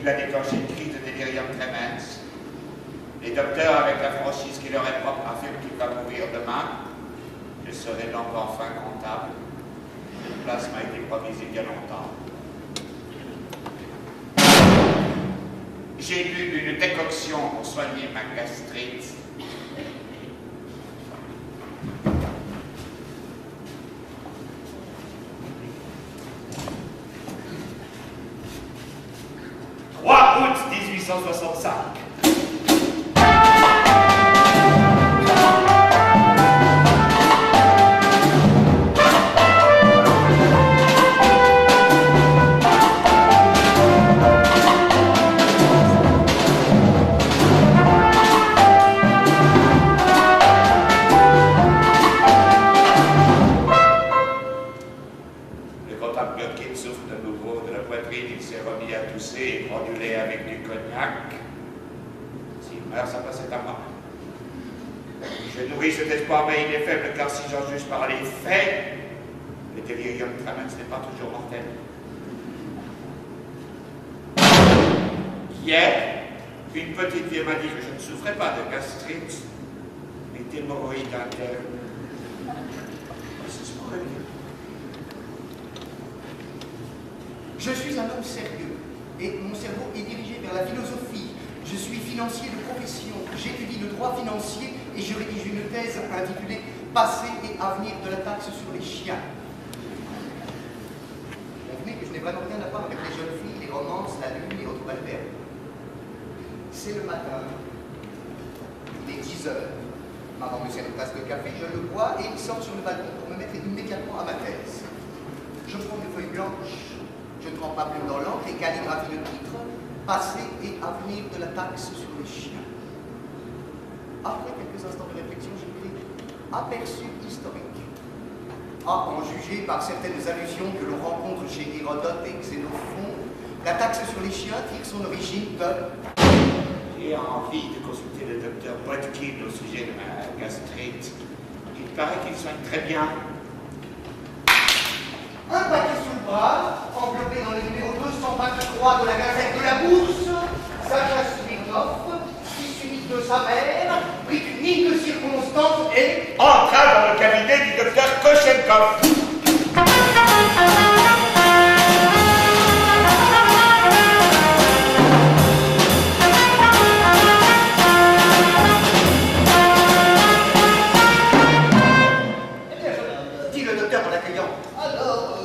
lui a déclenché une crise de délirium tremens. Les docteurs, avec la franchise qui leur est propre, affirment qu'il va mourir demain. Je serai donc enfin comptable. Le place m'a été promise il y a longtemps. J'ai bu une décoction pour soigner ma gastrite. Août 1865. Le comptable Gherkin souffre de nouveau de la poitrine, il s'est remis à tousser et granulé avec du cognac. S'il meurt, ça passe à moi. Je nourris cet espoir, mais il est faible, car si j'en juge par les faits, le délirium tremens n'est pas toujours mortel. Hier, une petite fille m'a dit que je ne souffrais pas de gastrite, mais d'hémorroïdes internes. C'est ce qu'on veut dire. Je suis un homme sérieux et mon cerveau est dirigé vers la philosophie. Je suis financier de profession. J'étudie le droit financier et je rédige une thèse intitulée « Passé et avenir de la taxe sur les chiens ». Convenez que je n'ai vraiment rien à voir avec les jeunes filles, les romances, la lune et autres balbères. C'est le matin. Il est 10 heures. Maman me sert une tasse de café, je le bois et il sort sur le balcon pour me mettre immédiatement à ma thèse. Je prends une feuille blanche. Je trempe ma plume dans l'encre et calligraphie le titre « Passé et avenir de la taxe sur les chiens ». Après quelques instants de réflexion, j'écris « Aperçu historique ». À en juger par certaines allusions que l'on rencontre chez Hérodote et Xénophon, la taxe sur les chiens tire son origine de... J'ai envie de consulter le docteur Botkin au sujet de ma gastrite. Il paraît qu'il soigne très bien. Un paquet sous le bras, enveloppé dans le numéro 223 de la Gazette de la Bourse, Sacha Smirnov, fils unique de sa mère, pris d'une mine de circonstances et... entra dans le cabinet du docteur Kochenkov. Dit le docteur en l'accueillant. Alors,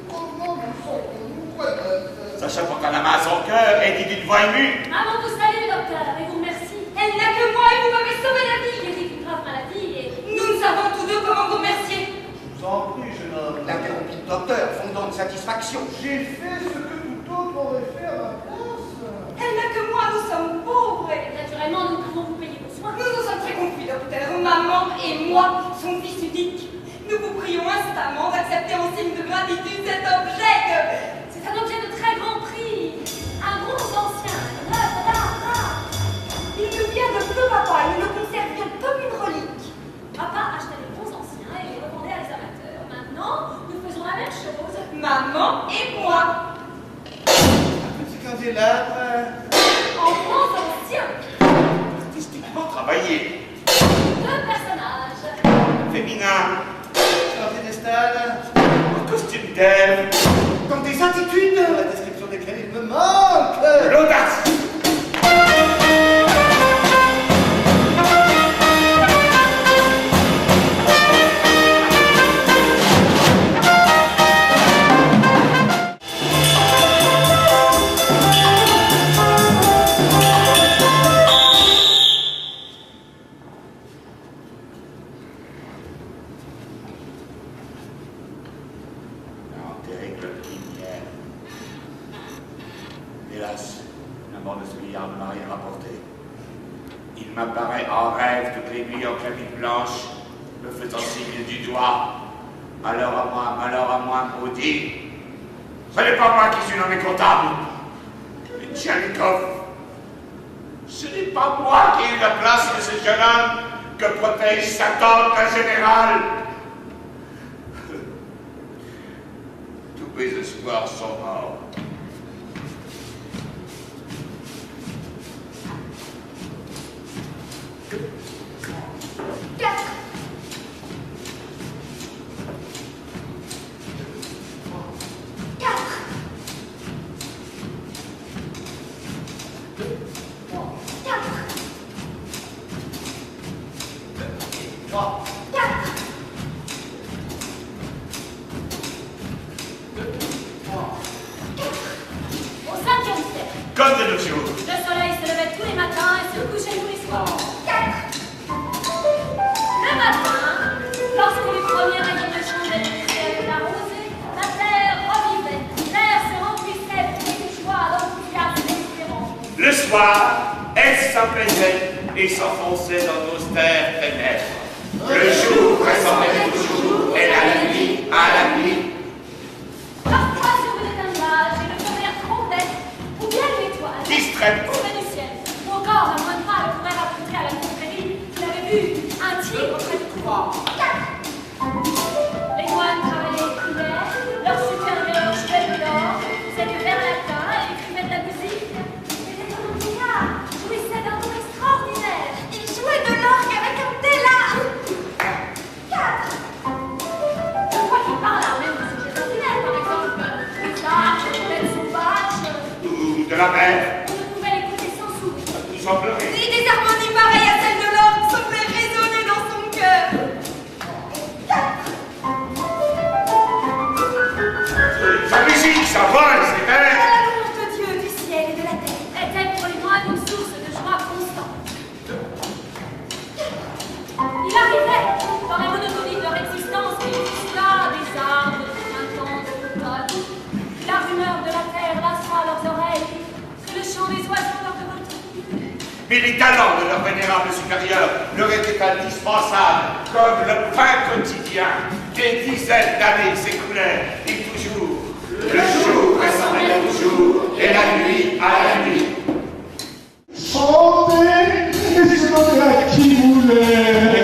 comment nous sentons-nous, madame? Sacha porta la main à son cœur et dit d'une voix émue. Maman vous salue, docteur, et vous remercie. Elle n'a que moi et vous m'avez sauvé la vie. J'ai une grave maladie et nous ne savons tous deux comment vous remercier. Je vous en prie, jeune homme. L'interrompit le docteur, fondant de satisfaction. J'ai fait ce que tout autre aurait fait à ma place. Elle n'a que moi, nous sommes pauvres et Naturellement, nous pouvons vous payer vos soins. nous nous sommes très confus, docteur. Maman et moi, son fils unique. Nous vous prions instamment d'accepter en signe de gratitude cet objet que... C'est un objet de très grand prix. Un bronze ancien, une œuvre d'art. Il nous vient de feu papa et nous le conservions comme une relique. Papa achetait des bronzes anciens et les revendait à les amateurs. Maintenant, nous faisons la même chose. Maman et moi. Un petit candélabre. En bronze ancien. Artistiquement travaillé. Deux personnages. Féminin. Sur un piédestal. En costume d'Ève. Dans des attitudes... La description desquelles il me manque. L'audace. Terrible lumière. Hélas, la mort de ce vieillard ne m'a rien rapporté. Il m'apparaît en rêve toutes les nuits en cabine blanche, me faisant signe du doigt. Malheur à moi, maudit. Ce n'est pas moi qui suis nommé comptable, mais Tchalikov. Ce n'est pas moi qui ai eu la place de ce jeune homme que protège sa tante, la générale. Tous mes espoirs sont morts. Au 5e siècle, Comme de nos jours. le soleil se levait tous les matins et se couchait tous les soirs. 4. Le matin, lorsque les premiers rayons de chandelle du ciel l'arrosaient, la terre revivait, l'air se remplissait de joie, d'enthousiasme et d'espérance. Le soir, elle s'apaisait et s'enfonçait dans d'austères ténèbres. Le jour ressemblait au jour et la nuit à la nuit. Parfois sur une nuage et le feu vert trompette, ou bien une étoile, Distraite. tombait du ciel, ou encore un moine pâle pourrait raconter à la confrérie qu'il avait vu un tigre près du couvent. 4. Les moines travaillaient et écrivaient, leur supérieur jouait de l'or, faisait du vers latin et écrivait de la musique. Mais les vieillards jouissaient d'un don extraordinaire. Ils jouaient de l'orgue avec un tel art. 4. Je crois qu'il parle à même de ce qui est ordinaire, par exemple, des arches, des bêtes sauvages. Ou de la mer. On ne pouvait l'écouter sans sourire. Nous en pleurer. Et des harmonies pareilles à celles de l'orgue semblaient résonner dans son cœur. Sa musique, sa voix, c'est À elle. la louange de Dieu, du ciel et de la terre. Était pour les moines une source de joie constante. Il arrivait, dans la monotonie de leur existence, qu'il existe là des arbres, des printemps, des automnes. La rumeur de la terre lassera leurs oreilles, que le chant des oiseaux leur devint Mais les talents de leur vénérable supérieur leur étaient indispensables, comme le pain quotidien. Des dizaines d'années s'écoulaient, et toujours, le jour ressemblait au jour, et la nuit à la nuit. Chantez, et c'est demandé à qui voulait.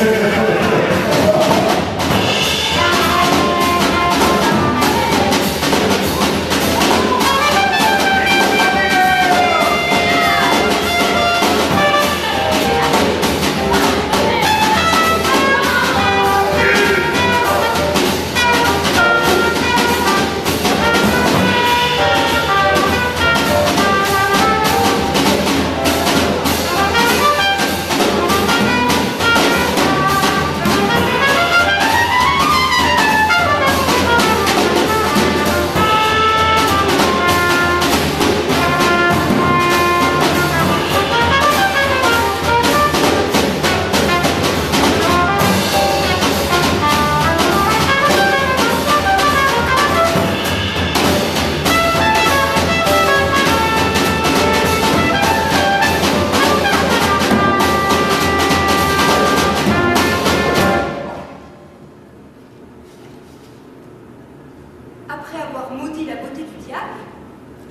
Après avoir maudit la beauté du diable,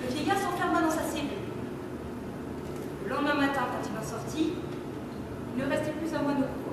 le vieillard s'enferma dans sa cellule. Le lendemain matin, quand il en sortit, il ne restait plus un moine au couvent.